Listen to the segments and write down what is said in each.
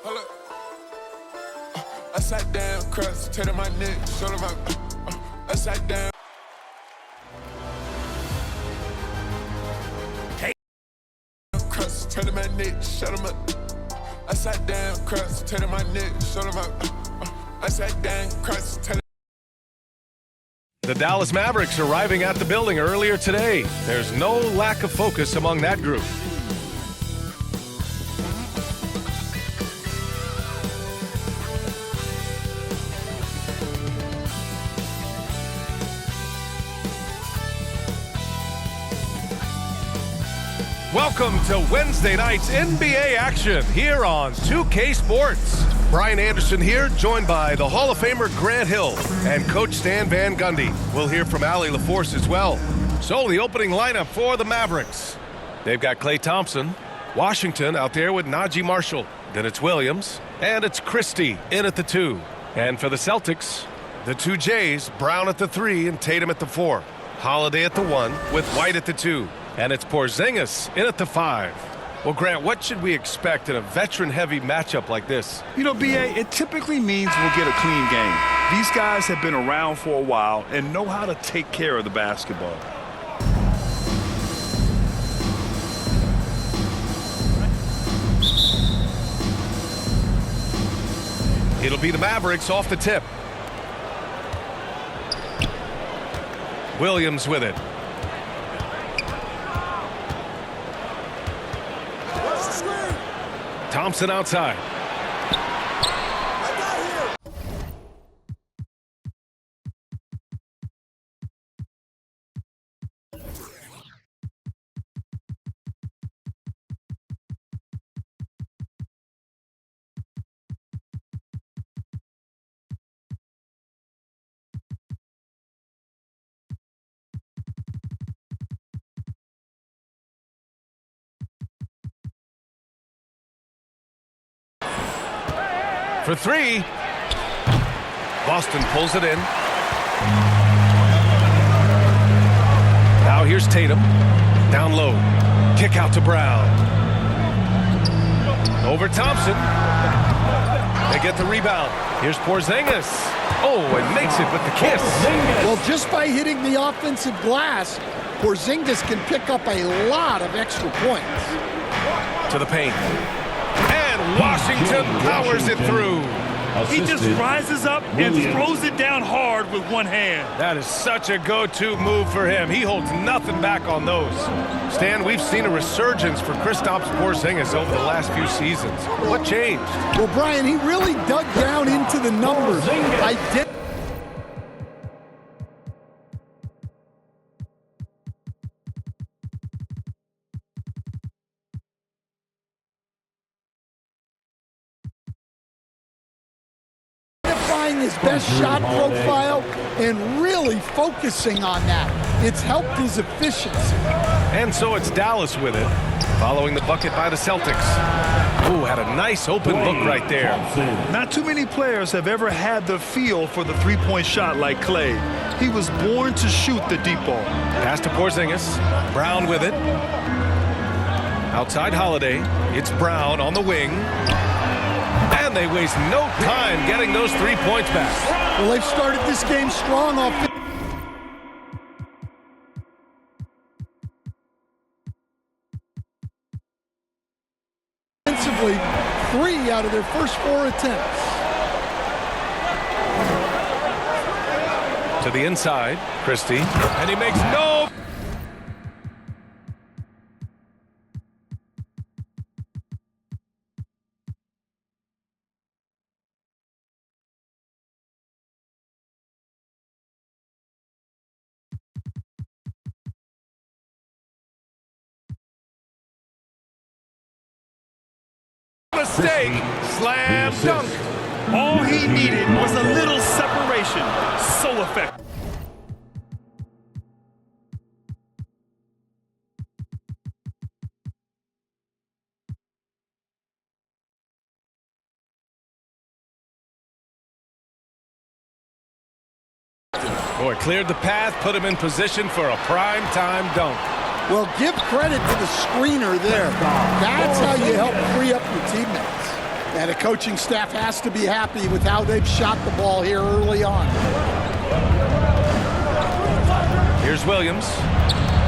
Hold up. Upside down, cross, turn my neck, shoulder my upside down. Cross, turn my neck, shoulder my upside down, cross, turn my neck, shoulder my upside down, cross, turn. The Dallas Mavericks arriving at the building earlier today. There's no lack of focus among that group. Welcome to Wednesday night's NBA action here on 2K Sports. Brian Anderson here, joined by the Hall of Famer Grant Hill and Coach Stan Van Gundy. We'll hear from Allie LaForce as well. So the opening lineup for the Mavericks. They've got Klay Thompson, Washington out there with Najee Marshall. Then it's Williams, and it's Christie in at the 2. And for the Celtics, the 2 J's, Brown at the 3 and Tatum at the 4. Holiday at the 1 with White at the 2. And it's Porzingis in at the 5. Well, Grant, what should we expect in a veteran-heavy matchup like this? You know, B.A., it typically means we'll get a clean game. These guys have been around for a while and know how to take care of the basketball. It'll be the Mavericks off the tip. Williams with it. Thompson outside. For 3. Boston pulls it in. Now here's Tatum. Down low. Kick out to Brown. Over Thompson. They get the rebound. Here's Porzingis. Oh, and makes it with the kiss. Well, just by hitting the offensive glass, Porzingis can pick up a lot of extra points. To the paint. Washington powers it through. He just rises up and throws it down hard with one hand. That is such a go-to move for him. He holds nothing back on those. Stan, we've seen a resurgence for Kristaps Porzingis over the last few seasons. What changed? Well, Brian, he really dug down into the numbers. His best shot profile and really focusing on that. It's helped his efficiency. And so it's Dallas with it, following the bucket by the Celtics. Ooh, had a nice open look right there. Not too many players have ever had the feel for the three-point shot like Klay. He was born to shoot the deep ball. Pass to Porzingis. Brown with it. Outside Holiday. It's Brown on the wing. And they waste no time getting those 3 points back. Well, they've started this game strong offensively. 3 out of their first 4 attempts. To the inside, Christie. And he makes no... mistake. Slam dunk. All he needed was a little separation. So effective. Boy, cleared the path, put him in position for a prime-time dunk. Well, give credit to the screener there. That's how you help free up your teammates. And the coaching staff has to be happy with how they've shot the ball here early on. Here's Williams.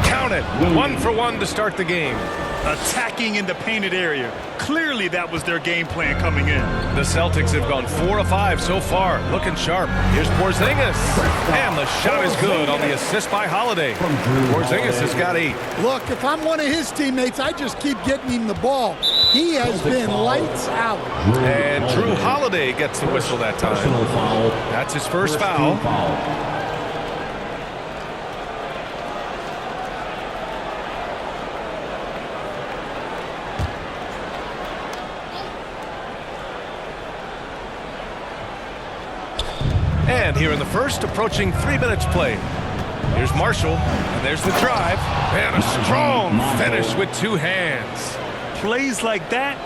Count it. 1 for 1 to start the game. Attacking in the painted area. Clearly that was their game plan coming in. The Celtics have gone 4 of 5 so far. Looking sharp. Here's Porzingis. And the shot is good on the assist by Holiday. Porzingis has got 8. Look, if I'm one of his teammates, I just keep getting him the ball. He has been lights out. And Drew Holiday gets the whistle that time. That's his first foul. And here in the first, approaching 3 minutes played. Here's Marshall, and there's the drive, and a strong finish with 2 hands. Plays like that,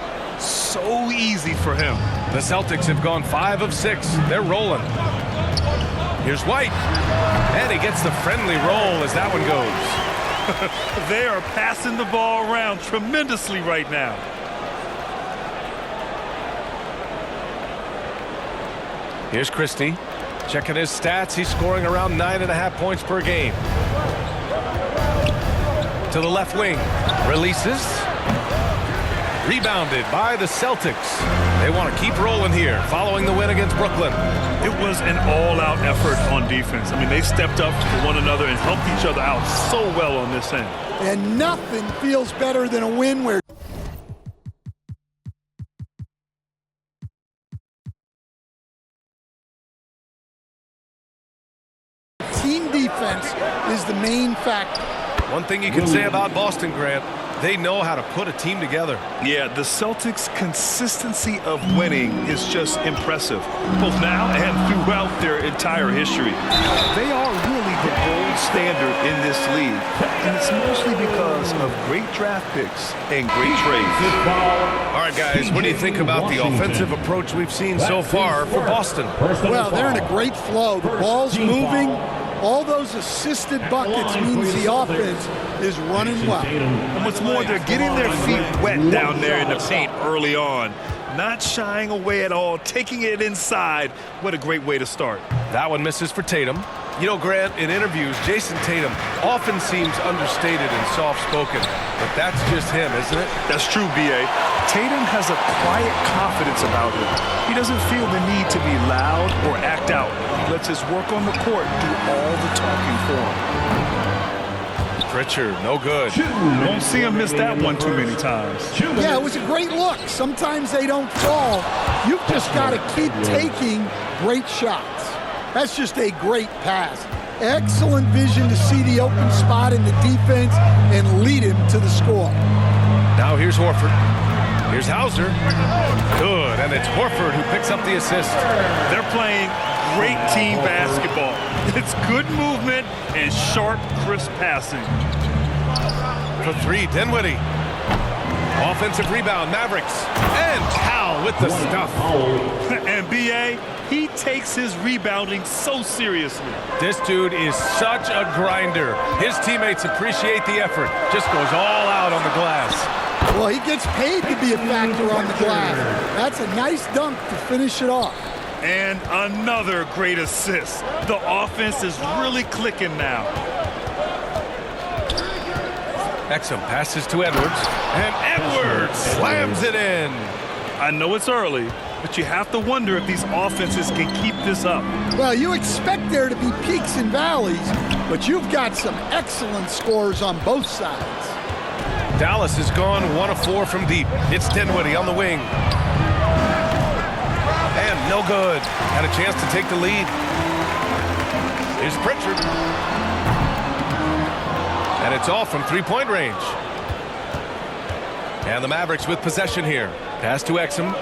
so easy for him. The Celtics have gone 5 of 6. They're rolling. Here's White, and he gets the friendly roll as that one goes. They are passing the ball around tremendously right now. Here's Christie. Checking his stats, he's scoring around 9.5 points per game. To the left wing. Releases. Rebounded by the Celtics. They want to keep rolling here following the win against Brooklyn. It was an all-out effort on defense. I mean, they stepped up for one another and helped each other out so well on this end. And nothing feels better than a win where team defense is the main factor. One thing you can say about Boston, Grant, they know how to put a team together. Yeah, the Celtics' consistency of winning is just impressive, both now and throughout their entire history. They are really the gold standard in this league, and it's mostly because of great draft picks and great trades. All right, guys, what do you think about the offensive approach we've seen so far for Boston? Well, they're in a great flow. The ball's moving. All those assisted buckets means the offense is running well. And what's more, they're getting their feet wet down there in the paint early on. Not shying away at all, taking it inside. What a great way to start. That one misses for Tatum. You know, Grant, in interviews, Jason Tatum often seems understated and soft-spoken, but that's just him, isn't it? That's true, B.A. Tatum has a quiet confidence about him. He doesn't feel the need to be loud or act out. He lets his work on the court do all the talking for him. Pritchard, no good. Don't see him miss that one too many times. Yeah, it was a great look. Sometimes they don't fall. You've just got to keep taking great shots. That's just a great pass. Excellent vision to see the open spot in the defense and lead him to the score. Now here's Horford. Here's Hauser. Good, and it's Horford who picks up the assist. They're playing great team basketball. It's good movement and sharp, crisp passing. For 3, Dinwiddie. Offensive rebound, Mavericks. And Cal with the stuff. And B.A., he takes his rebounding so seriously. This dude is such a grinder. His teammates appreciate the effort. Just goes all out on the glass. Well, he gets paid to be a factor on the glass. That's a nice dunk to finish it off. And another great assist. The offense is really clicking now. Exum passes to Edwards. And Edwards slams it in. I know it's early, but you have to wonder if these offenses can keep this up. Well, you expect there to be peaks and valleys, but you've got some excellent scores on both sides. Dallas has gone 1 of 4 from deep. It's Dinwiddie on the wing. And no good. Had a chance to take the lead. Here's Pritchard. And it's all from 3-point range. And the Mavericks with possession here. Pass to Exum.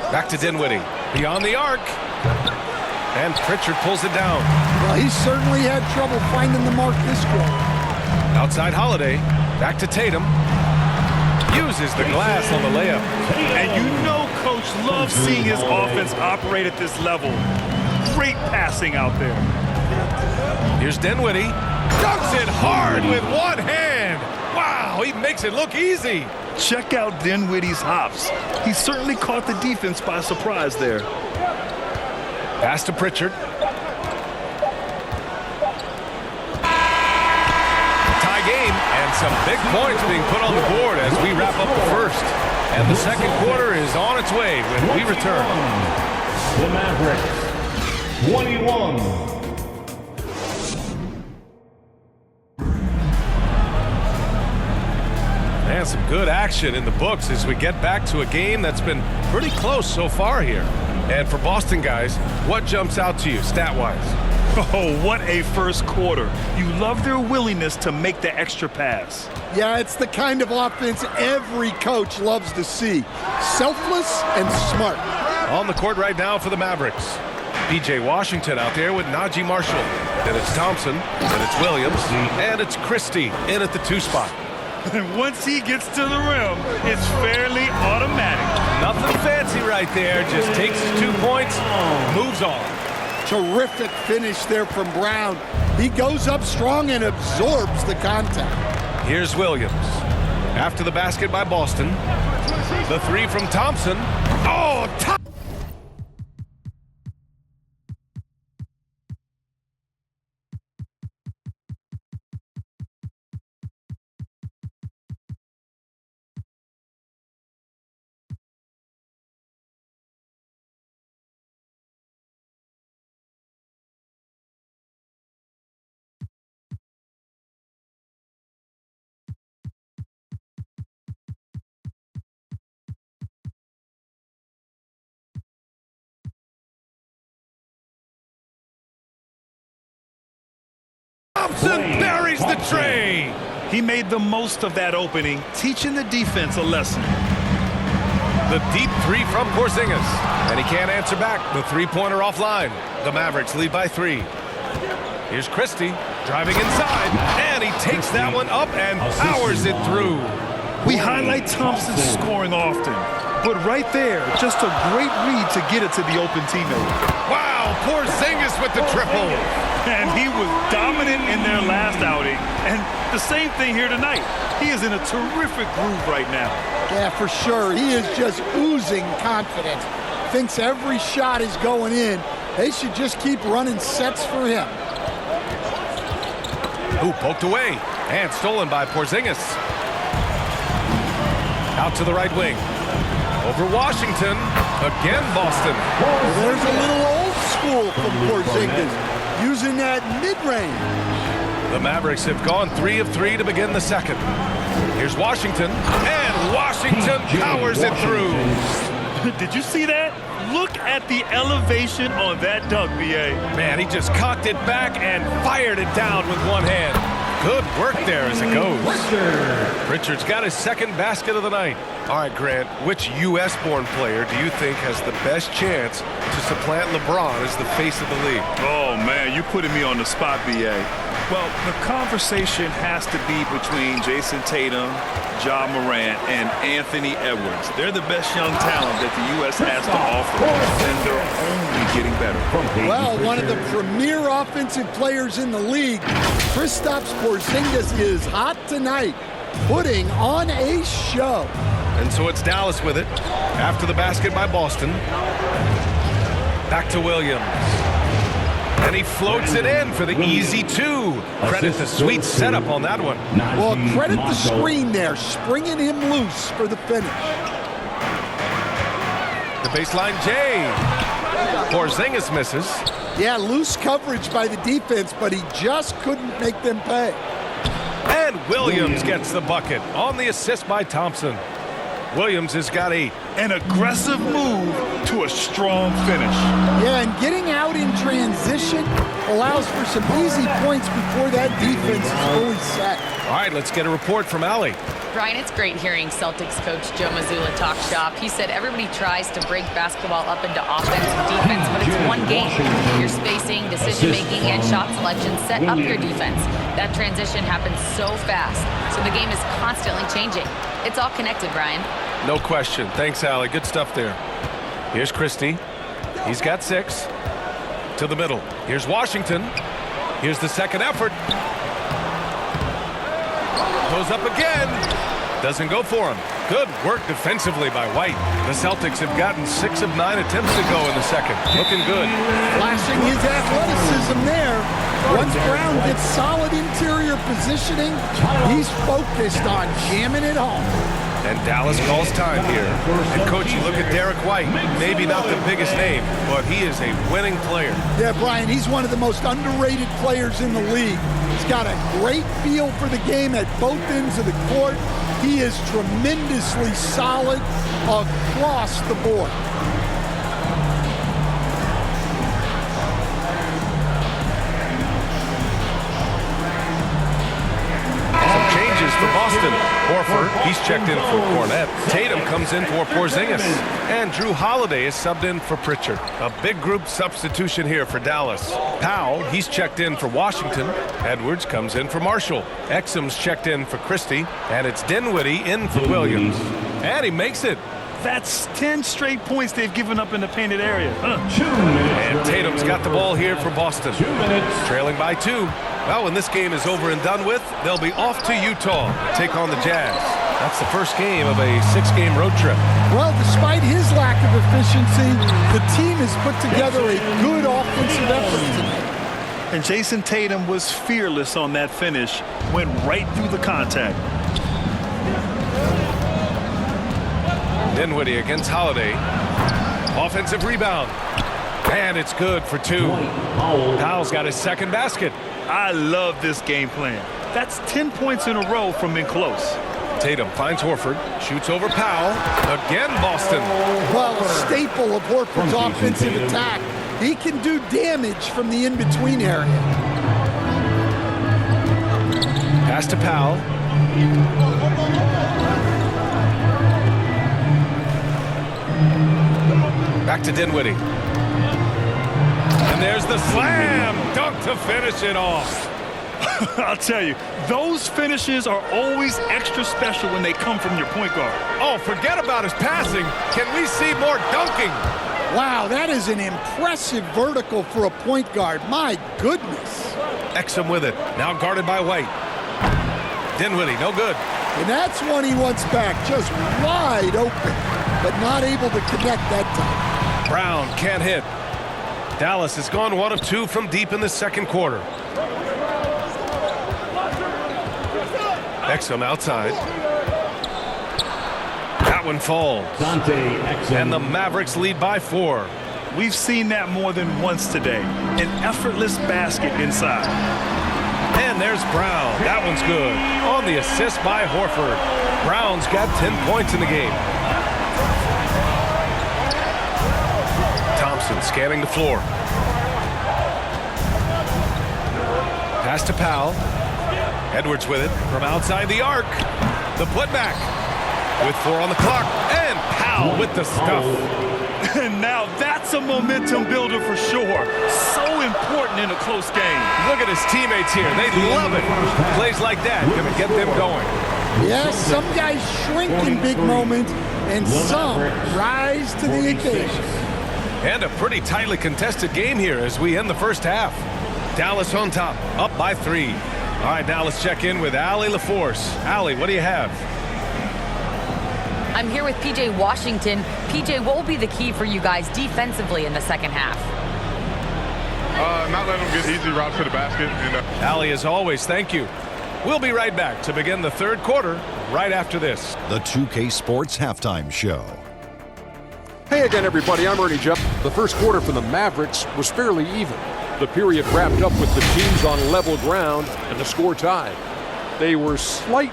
Back to Dinwiddie. Beyond the arc. And Pritchard pulls it down. Well, he certainly had trouble finding the mark this quarter. Outside Holiday. Back to Tatum. Uses the glass on the layup. And you know Coach loves seeing his offense operate at this level. Great passing out there. Here's Dinwiddie. Dunks it hard with one hand. Wow, he makes it look easy. Check out Dinwiddie's hops. He certainly caught the defense by surprise there. Pass to Pritchard. Tie game, and some big points being put on the board as we wrap up the first. And the second quarter is on its way when we return. The Mavericks, 21. And some good action in the books as we get back to a game that's been pretty close so far here. And for Boston guys, what jumps out to you stat-wise? Oh, what a first quarter. You love their willingness to make the extra pass. Yeah, it's the kind of offense every coach loves to see. Selfless and smart. On the court right now for the Mavericks. P.J. Washington out there with Najee Marshall. Then it's Thompson, then it's Williams, and it's Christie in at the 2 spot. And once he gets to the rim, it's fairly automatic. Nothing fancy right there, just takes his 2 points, moves on. Terrific finish there from Brown. He goes up strong and absorbs the contact. Here's Williams. After the basket by Boston. The 3 from Thompson. Oh, Thompson buries the tray. He made the most of that opening, teaching the defense a lesson. The deep 3 from Porzingis. And he can't answer back. The 3-pointer offline. The Mavericks lead by 3. Here's Christie driving inside. And he takes that one up and powers it through. We highlight Thompson's scoring often. But right there, just a great read to get it to the open teammate. Wow, Porzingis with the triple. And he was dominant in their last outing. And the same thing here tonight. He is in a terrific groove right now. Yeah, for sure. He is just oozing confidence. Thinks every shot is going in. They should just keep running sets for him. Ooh, poked away. And stolen by Porzingis. Out to the right wing. Over Washington. Again, Boston. Well, there's a little old school from Porzingis. Using that mid-range. The Mavericks have gone 3 of 3 to begin the second. Here's Washington, and Washington powers it through. Did you see that? Look at the elevation on that dunk, B.A. Man, he just cocked it back and fired it down with one hand. Good work there as it goes. Pritchard's got his second basket of the night. All right, Grant, which U.S.-born player do you think has the best chance to supplant LeBron as the face of the league? Oh, man, you're putting me on the spot, B.A. Well, the conversation has to be between Jason Tatum, Ja Morant, and Anthony Edwards. They're the best young talent that the U.S. has to offer, and they're only getting better. Well, one of the premier offensive players in the league, Kristaps Porzingis, is hot tonight, putting on a show. And so it's Dallas with it. After the basket by Boston. Back to Williams. And he floats it in for the easy 2. Credit the sweet setup on that one. Well, credit the screen there, springing him loose for the finish. The baseline J. Porzingis misses. Yeah, loose coverage by the defense, but he just couldn't make them pay. And Williams gets the bucket on the assist by Thompson. Williams has got 8. An aggressive move to a strong finish. Yeah, and getting out in transition allows for some easy points before that defense is fully set. All right, let's get a report from Allie. Brian, it's great hearing Celtics coach Joe Mazzulla talk shop. He said everybody tries to break basketball up into offense and defense, but it's one game. Your spacing, decision-making, and shot selection set up your defense. That transition happens so fast, so the game is constantly changing. It's all connected, Brian. No question. Thanks, Allie. Good stuff there. Here's Christie. He's got 6. To the middle. Here's Washington. Here's the second effort. Goes up again. Doesn't go for him. Good work defensively by White. The Celtics have gotten 6 of 9 attempts to go in the second. Looking good. Flashing his athleticism there. Once Brown gets solid interior positioning, he's focused on jamming it home. And Dallas calls time here. And, Coach, you look at Derek White, maybe not the biggest name, but he is a winning player. Yeah, Brian, he's one of the most underrated players in the league. He's got a great feel for the game at both ends of the court. He is tremendously solid across the board. For Boston, Horford, he's checked in for Cornette. Tatum comes in for Porzingis. And Drew Holiday is subbed in for Pritchard. A big group substitution here for Dallas. Powell, he's checked in for Washington. Edwards comes in for Marshall. Exum's checked in for Christie. And it's Dinwiddie in for Williams. And he makes it. That's 10 straight points they've given up in the painted area. 2 minutes. And Tatum's got the ball here for Boston. 2 minutes. Trailing by 2. Well, when this game is over and done with, they'll be off to Utah, take on the Jazz. That's the first game of a 6-game road trip. Well, despite his lack of efficiency, the team has put together a good offensive effort tonight. And Jason Tatum was fearless on that finish. Went right through the contact. Dinwiddie against Holiday. Offensive rebound. And it's good for 2. Powell's got his second basket. I love this game plan. That's 10 points in a row from in close. Tatum finds Horford, shoots over Powell. Again, Boston. Well, a staple of Horford's offensive attack. He can do damage from the in-between area. Pass to Powell. Back to Dinwiddie. And there's the slam dunk to finish it off. I'll tell you, those finishes are always extra special when they come from your point guard. Oh, forget about his passing. Can we see more dunking? Wow, that is an impressive vertical for a point guard. My goodness. Exum with it. Now guarded by White. Dinwiddie, no good. And that's one he wants back, just wide open, but not able to connect that time. Brown can't hit. Dallas has gone 1 of 2 from deep in the second quarter. Exum outside. That one falls. Dante Exum. And the Mavericks lead by 4. We've seen that more than once today. An effortless basket inside. And there's Brown. That one's good. On the assist by Horford. Brown's got 10 points in the game. Thompson scanning the floor. Pass to Powell. Edwards with it from outside the arc. The putback with 4 on the clock. And Powell with the stuff. And now that's a momentum builder for sure. So important in a close game. Look at his teammates here. They love it. Plays like that going to get them going. Yes, some guys shrink in big moments, and some rise to the occasion. And a pretty tightly contested game here as we end the first half. Dallas on top, up by 3. All right, now let's check in with Allie LaForce. Allie, what do you have? I'm here with PJ Washington. PJ, what will be the key for you guys defensively in the second half? Not letting them get easy routes to the basket. Allie, as always, thank you. We'll be right back to begin the third quarter right after this. The 2K Sports Halftime Show. Hey again, everybody. I'm Ernie Jeff. The first quarter for the Mavericks was fairly even. The period wrapped up with the teams on level ground and the score tied. They were slight.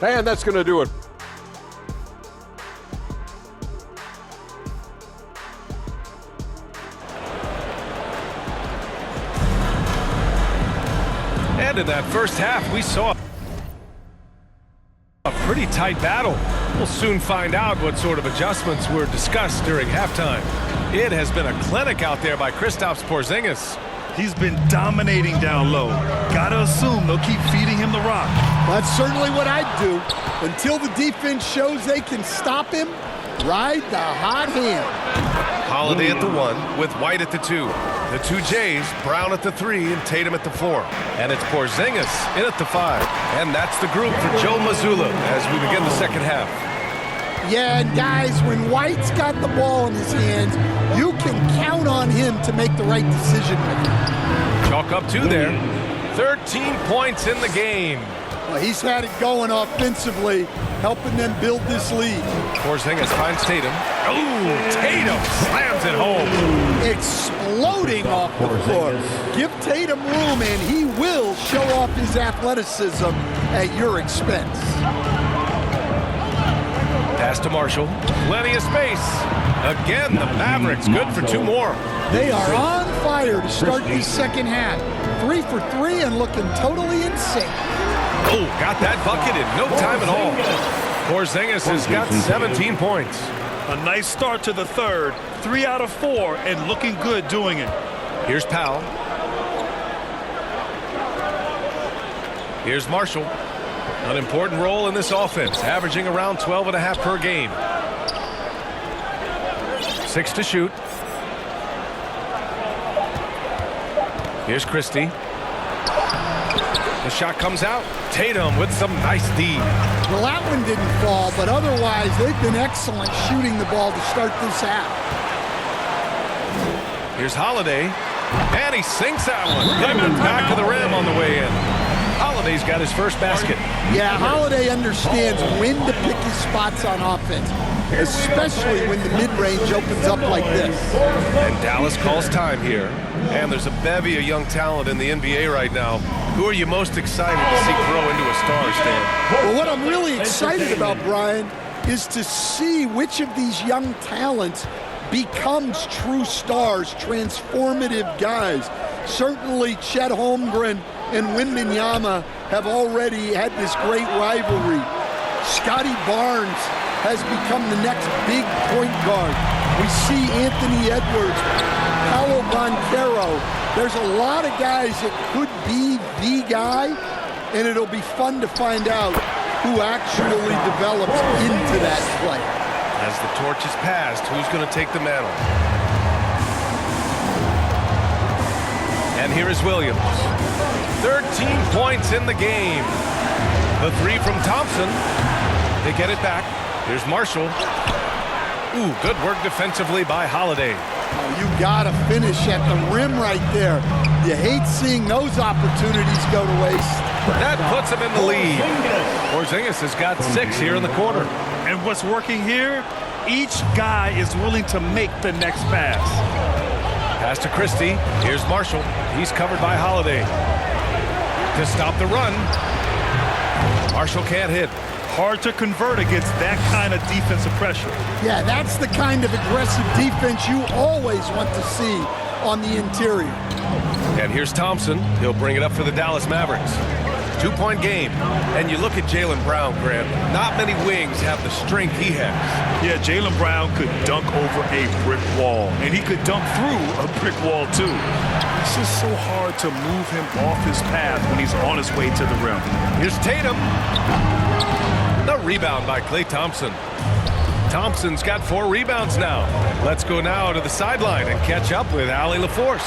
And that's going to do it. And in that first half, we saw a pretty tight battle. We'll soon find out what sort of adjustments were discussed during halftime. It has been a clinic out there by Kristaps Porzingis. He's been dominating down low. Gotta assume they'll keep feeding him the rock. That's certainly what I'd do. Until the defense shows they can stop him, ride the hot hand. Holiday at the 1 with White at the 2. The two Jays, Brown at the 3 and Tatum at the 4. And it's Porzingis in at the 5. And that's the group for Joe Mazzulla as we begin the second half. Yeah, and guys, when White's got the ball in his hands, you can count on him to make the right decision making. Chalk up 2 there. 13 points in the game. Well, he's had it going offensively, helping them build this lead. Porzingis finds Tatum. Ooh, Tatum slams it home. Exploding off the floor. Give Tatum room, and he will show off his athleticism at your expense. Pass to Marshall. Plenty of space. Again, the Mavericks good for 2 more. They are on fire to start this second half. 3 for 3 and looking totally in sync. Oh, got that bucket in no time at all. Porzingis has got 17 points. A nice start to the third. 3 out of 4 and looking good doing it. Here's Powell. Here's Marshall. An important role in this offense, averaging around 12.5 per game. 6 to shoot. Here's Christie. The shot comes out. Tatum with some nice D. Well, that one didn't fall, but otherwise they've been excellent shooting the ball to start this half. Here's Holiday. And he sinks that one. Getting it back of the rim on the way in. Holiday's got his first basket. Yeah, Holiday understands when to pick his spots on offense, especially when the mid-range opens up like this. And Dallas calls time here. And there's a bevy of young talent in the NBA right now. Who are you most excited to see grow into a star, Stan? Well, what I'm really excited about, Brian, is to see which of these young talents becomes true stars, transformative guys. Certainly Chet Holmgren and Wembanyama have already had this great rivalry. Scotty Barnes has become the next big point guard. We see Anthony Edwards, Paolo Banchero. There's a lot of guys that could be the guy, and it'll be fun to find out who actually develops into that play. As the torch is passed, who's going to take the mantle? And here is Williams. 13 points in the game. The 3 from Thompson. They get it back. Here's Marshall. Ooh, good work defensively by Holiday. Oh, you gotta finish at the rim right there. You hate seeing those opportunities go to waste. That puts him in the lead. Porzingis has got 6 here in the quarter. And what's working here? Each guy is willing to make the next pass. Pass to Christie. Here's Marshall. He's covered by Holiday. To stop the run. Marshall can't hit. Hard to convert against that kind of defensive pressure. Yeah, that's the kind of aggressive defense you always want to see on the interior. And here's Thompson. He'll bring it up for the Dallas Mavericks. 2-point game. And you look at Jaylen Brown, Grant. Not many wings have the strength he has. Yeah, Jaylen Brown could dunk over a brick wall. And he could dunk through a brick wall, too. It's just so hard to move him off his path when he's on his way to the rim. Here's Tatum. The rebound by Klay Thompson. Thompson's got 4 rebounds now. Let's go now to the sideline and catch up with Allie LaForce.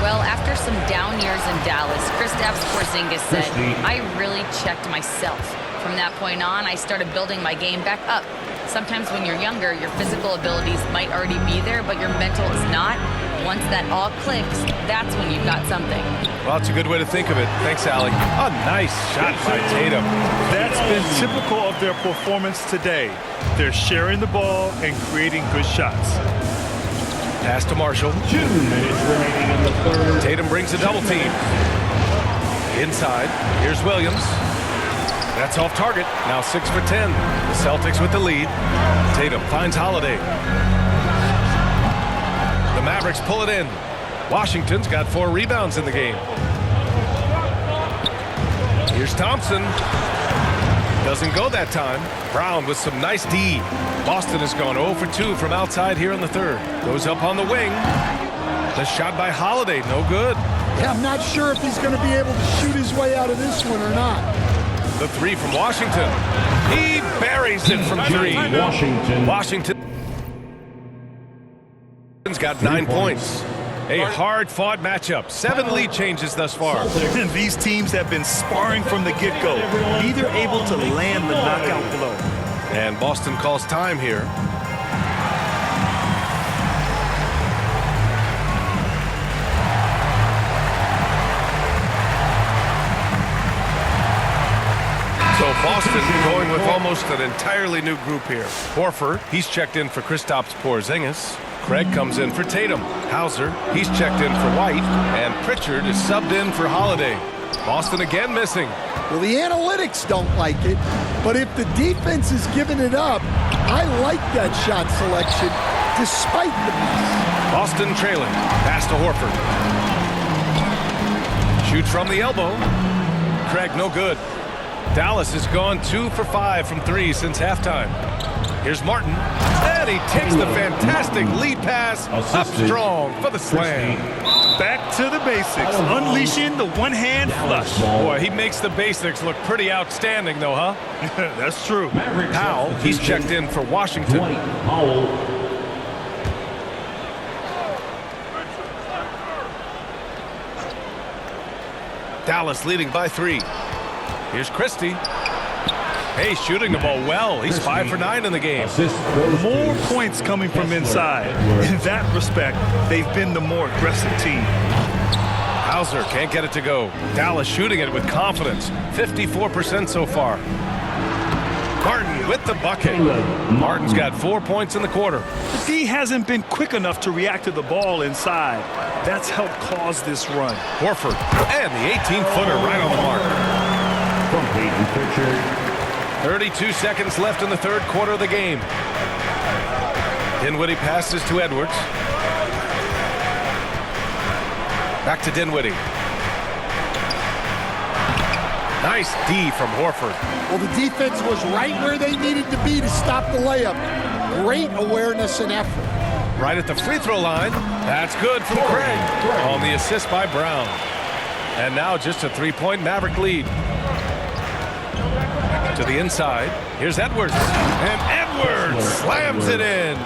Well, after some down years in Dallas, Kristaps Porzingis said, I really checked myself. From that point on, I started building my game back up. Sometimes when you're younger, your physical abilities might already be there, but your mental is not. Once that all clicks, that's when you've got something. Well, it's a good way to think of it. Thanks, Allie. A nice shot by Tatum. That's been typical of their performance today. They're sharing the ball and creating good shots. Pass to Marshall. 2 minutes remaining in the third. Tatum brings a double team. Inside. Here's Williams. That's off target. Now 6 for 10. The Celtics with the lead. Tatum finds Holiday. The Mavericks pull it in. Washington's got 4 rebounds in the game. Here's Thompson. Doesn't go that time. Brown with some nice D. Boston has gone 0 for 2 from outside here in the third. Goes up on the wing. The shot by Holiday, no good. Yeah, I'm not sure if he's going to be able to shoot his way out of this one or not. The 3 from Washington. He buries it from 3. Washington's got 9 points. A hard-fought matchup. 7 lead changes thus far. These teams have been sparring from the get-go, neither able to land the knockout blow. And Boston calls time here. So Boston going with almost an entirely new group here. Horford, he's checked in for Kristaps Porzingis. Craig comes in for Tatum. Hauser, he's checked in for White. And Pritchard is subbed in for Holiday. Boston again missing. Well, the analytics don't like it, but if the defense is giving it up, I like that shot selection despite the miss. Boston trailing. Pass to Horford. Shoots from the elbow. Craig, no good. Dallas has gone 2 for 5 from 3 since halftime. Here's Martin, and he takes the fantastic lead pass up strong for the slam. Back to the basics, unleashing the one-hand flush. Boy, he makes the basics look pretty outstanding, though, huh? That's true. Powell, he's checked in for Washington. Dallas leading by 3. Here's Christie. Hey, shooting the ball well. He's 5 for 9 in the game. More points coming from inside. In that respect, they've been the more aggressive team. Hauser can't get it to go. Dallas shooting it with confidence. 54% so far. Martin with the bucket. Martin's got 4 points in the quarter. The D hasn't been quick enough to react to the ball inside. That's helped cause this run. Horford and the 18-footer right on the mark. From Peyton Pritchard. 32 seconds left in the third quarter of the game. Dinwiddie passes to Edwards. Back to Dinwiddie. Nice D from Horford. Well, the defense was right where they needed to be to stop the layup. Great awareness and effort. Right at the free throw line. That's good from Craig on the assist by Brown. And now just a 3-point Maverick lead. To the inside. Here's Edwards. And Edwards slams it in.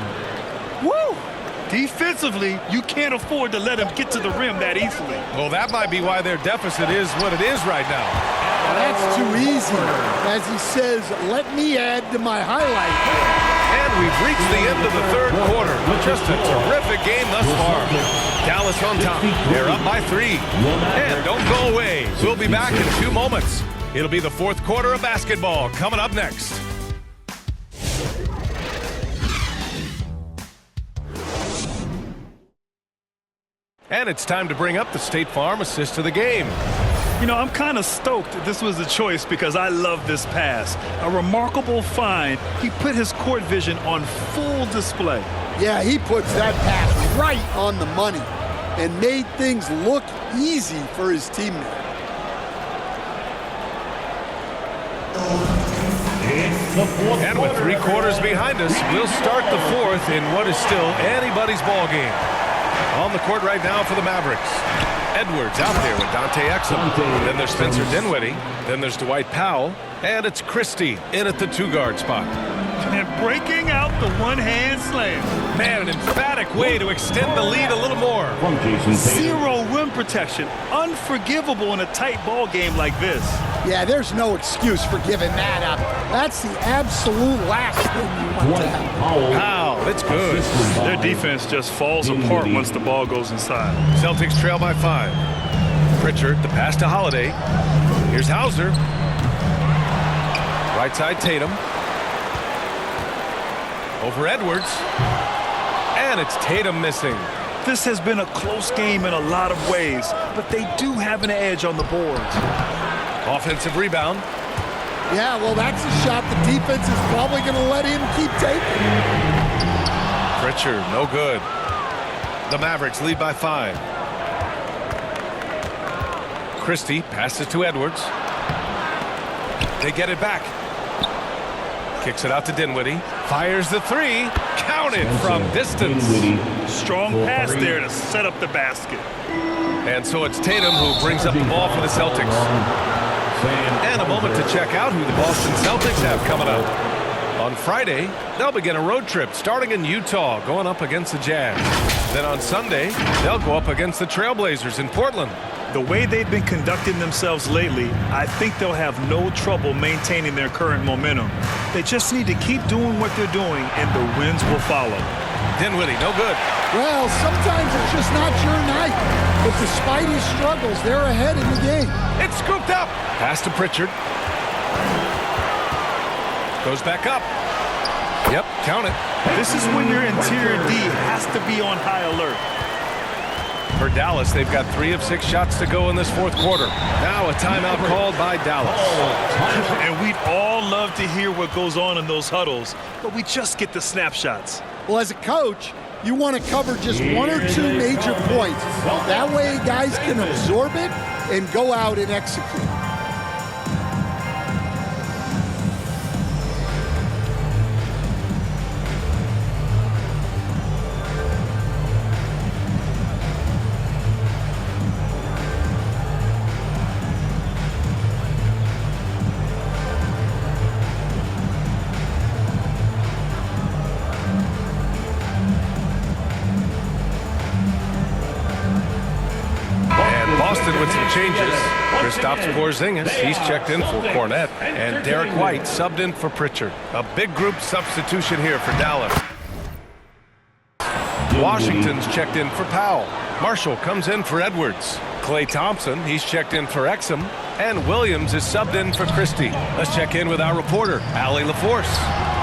Woo! Defensively, you can't afford to let him get to the rim that easily. Well, that might be why their deficit is what it is right now. That's too easy. As he says, let me add to my highlight. And we've reached the end of the third quarter. Just a terrific game thus far. Dallas on top. They're up by 3. And don't go away. We'll be back in 2 moments. It'll be the fourth quarter of basketball coming up next. And it's time to bring up the State Farm assist of the game. You know, I'm kind of stoked this was a choice because I love this pass. A remarkable find. He put his court vision on full display. Yeah, he puts that pass right on the money and made things look easy for his teammate. And with 3 quarters behind us, we'll start the fourth in what is still anybody's ball game. On the court right now for the Mavericks. Edwards out there with Dante Exum. Then there's Spencer Dinwiddie. Then there's Dwight Powell. And it's Christie in at the 2-guard spot. And breaking out the one-hand slam. Man, an emphatic way to extend the lead a little more. From Jason Tatum. 0 rim protection. Unforgivable in a tight ball game like this. Yeah, there's no excuse for giving that up. That's the absolute last thing you want to have. Powell, it's good. Their defense just falls apart once the ball goes inside. Celtics trail by 5. Pritchard, the pass to Holiday. Here's Hauser. Right side Tatum. Over Edwards. And it's Tatum missing. This has been a close game in a lot of ways, but they do have an edge on the boards. Offensive rebound. Yeah, well, that's a shot the defense is probably going to let him keep taking. Pritchard, no good. The Mavericks lead by 5. Christie passes to Edwards. They get it back. Kicks it out to Dinwiddie. Fires the 3. Counted from distance. Strong pass there to set up the basket. And so it's Tatum who brings up the ball for the Celtics. And a moment to check out who the Boston Celtics have coming up. On Friday, they'll begin a road trip starting in Utah, going up against the Jazz. Then on Sunday, they'll go up against the Trailblazers in Portland. The way they've been conducting themselves lately, I think they'll have no trouble maintaining their current momentum. They just need to keep doing what they're doing, and the wins will follow. Dinwiddie, no good. Well, sometimes it's just not your night. But despite his struggles, they're ahead in the game. It's scooped up. Pass to Pritchard. Goes back up. Yep, count it. This is when your interior D has to be on high alert. For Dallas, they've got 3 of 6 shots to go in this fourth quarter. Now a timeout called by Dallas. And we'd all love to hear what goes on in those huddles, but we just get the snapshots. Well, as a coach, you want to cover just 1 or 2 major points. That way guys can absorb it and go out and execute. Boston with some changes. Kristaps Porzingis, he's checked in for Cornette. And Derek White subbed in for Pritchard. A big group substitution here for Dallas. Washington's checked in for Powell. Marshall comes in for Edwards. Klay Thompson, he's checked in for Exum. And Williams is subbed in for Christie. Let's check in with our reporter, Allie LaForce.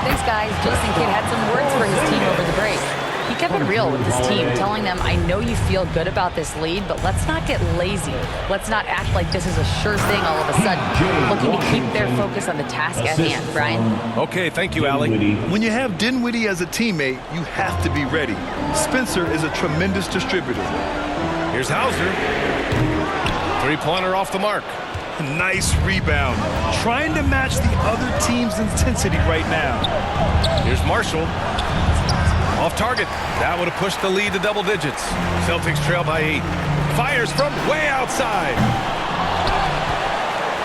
Thanks, guys. Jason Kidd had some words for his team over the break. He kept it real with his team, telling them, I know you feel good about this lead, but let's not get lazy. Let's not act like this is a sure thing all of a sudden. Looking to keep their focus on the task at hand. Brian? Okay, thank you, Allie. When you have Dinwiddie as a teammate, you have to be ready. Spencer is a tremendous distributor. Here's Hauser. 3-pointer off the mark. Nice rebound. Trying to match the other team's intensity right now. Here's Marshall. Off target. That would have pushed the lead to double digits. Celtics trail by 8. Fires from way outside.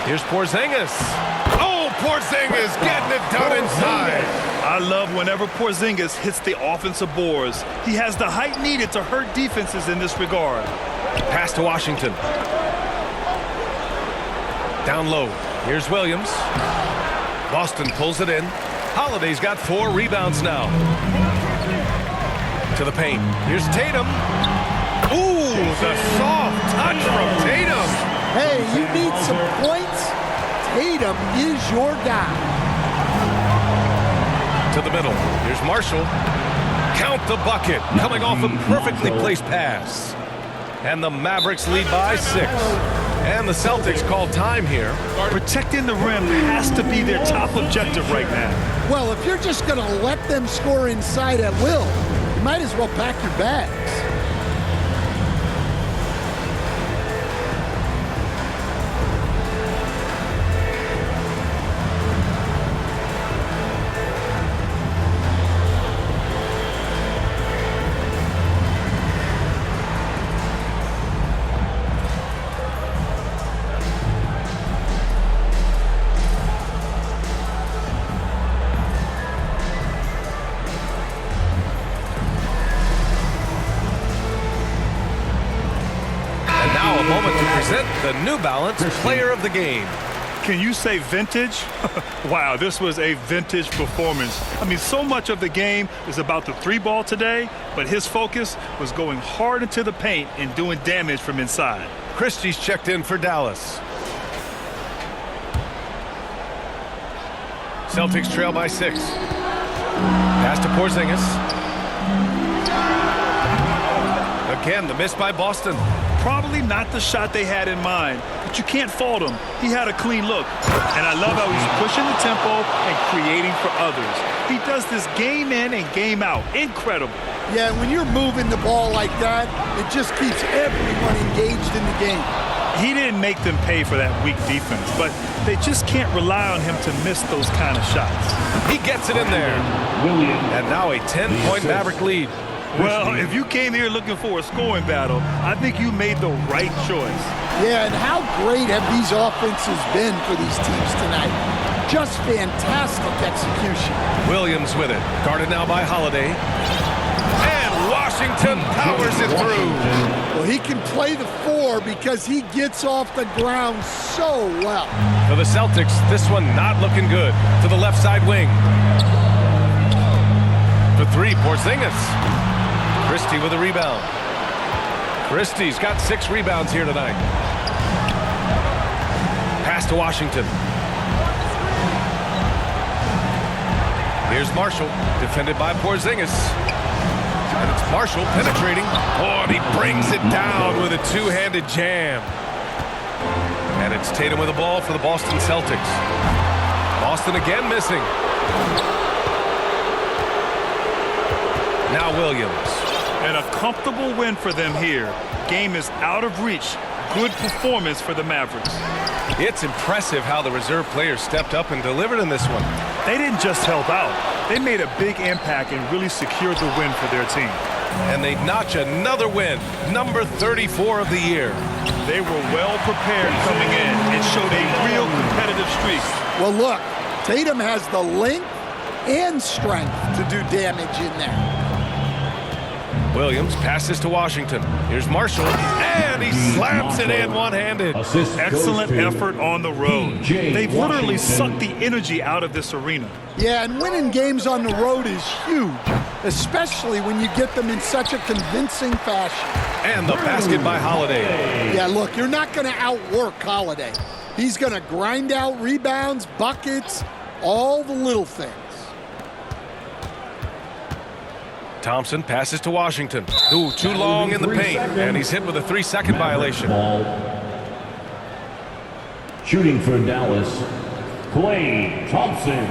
Here's Porzingis. Oh, Porzingis getting it done inside. I love whenever Porzingis hits the offensive boards. He has the height needed to hurt defenses in this regard. Pass to Washington. Down low. Here's Williams. Boston pulls it in. Holiday's got 4 rebounds now. To the paint. Here's Tatum. Ooh, the soft touch from Tatum. Hey, you need some points? Tatum is your guy. To the middle. Here's Marshall. Count the bucket. Coming off a perfectly placed pass. And the Mavericks lead by 6. And the Celtics call time here. Protecting the rim has to be their top objective right now. Well, if you're just going to let them score inside at will, you might as well pack your bags. The New Balance Player of the Game. Can you say vintage? Wow, this was a vintage performance. I mean, so much of the game is about the 3-ball today, but his focus was going hard into the paint and doing damage from inside. Christie's checked in for Dallas. Celtics trail by 6. Pass to Porzingis. Again, the miss by Boston. Probably not the shot they had in mind, but you can't fault him. He had a clean look. And I love how he's pushing the tempo and creating for others. He does this game in and game out. Incredible. Yeah, when you're moving the ball like that, it just keeps everyone engaged in the game. He didn't make them pay for that weak defense, but they just can't rely on him to miss those kind of shots. He gets it in there. And now a 10-point Maverick lead. Well, if you came here looking for a scoring battle, I think you made the right choice. Yeah, and how great have these offenses been for these teams tonight? Just fantastic execution. Williams with it. Guarded now by Holiday. And Washington powers it through. Well, he can play the 4 because he gets off the ground so well. For the Celtics, this one not looking good. To the left side wing. For 3, Porzingis. Christie with a rebound. Christie's got 6 rebounds here tonight. Pass to Washington. Here's Marshall, defended by Porzingis. And it's Marshall penetrating. Oh, and he brings it down with a two-handed jam. And it's Tatum with the ball for the Boston Celtics. Boston again missing. Now Williams. And a comfortable win for them here. Game is out of reach. Good performance for the Mavericks. It's impressive how the reserve players stepped up and delivered in this one. They didn't just help out. They made a big impact and really secured the win for their team. And they notch another win, number 34 of the year. They were well prepared coming in and showed a real competitive streak. Well, look, Tatum has the length and strength to do damage in there. Williams passes to Washington. Here's Marshall, and he slams it in one-handed. Excellent effort on the road. They've literally sucked the energy out of this arena. Yeah, and winning games on the road is huge, especially when you get them in such a convincing fashion. And the basket by Holiday. Yeah, look, you're not going to outwork Holiday. He's going to grind out rebounds, buckets, all the little things. Thompson passes to Washington. Ooh, too long in the paint, and he's hit with a 3-second violation. Shooting for Dallas, Klay Thompson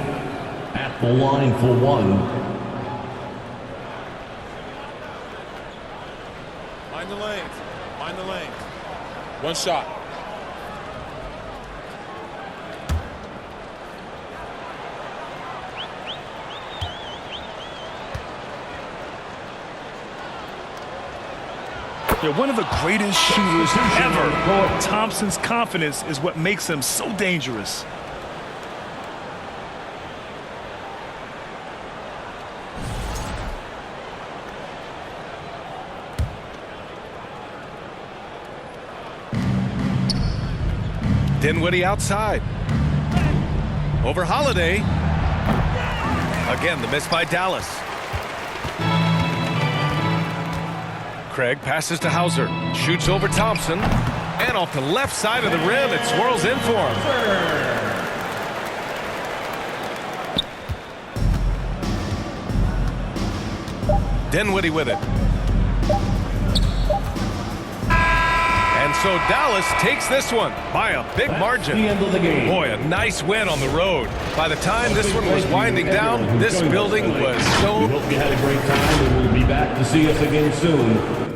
at the line for 1. Mind the lanes. Mind the lanes. One shot. They're one of the greatest shooters ever. Thompson's confidence is what makes him so dangerous. Dinwiddie outside. Over Holiday. Again, the miss by Dallas. Craig passes to Hauser. Shoots over Thompson. And off the left side of the rim, it swirls in for him. Dinwiddie with it. And so Dallas takes this one by a big margin. The end of the game. Boy, a nice win on the road. By the time this one was winding down, this building was so... We hope you had a great time, and we'll be back to see us again soon.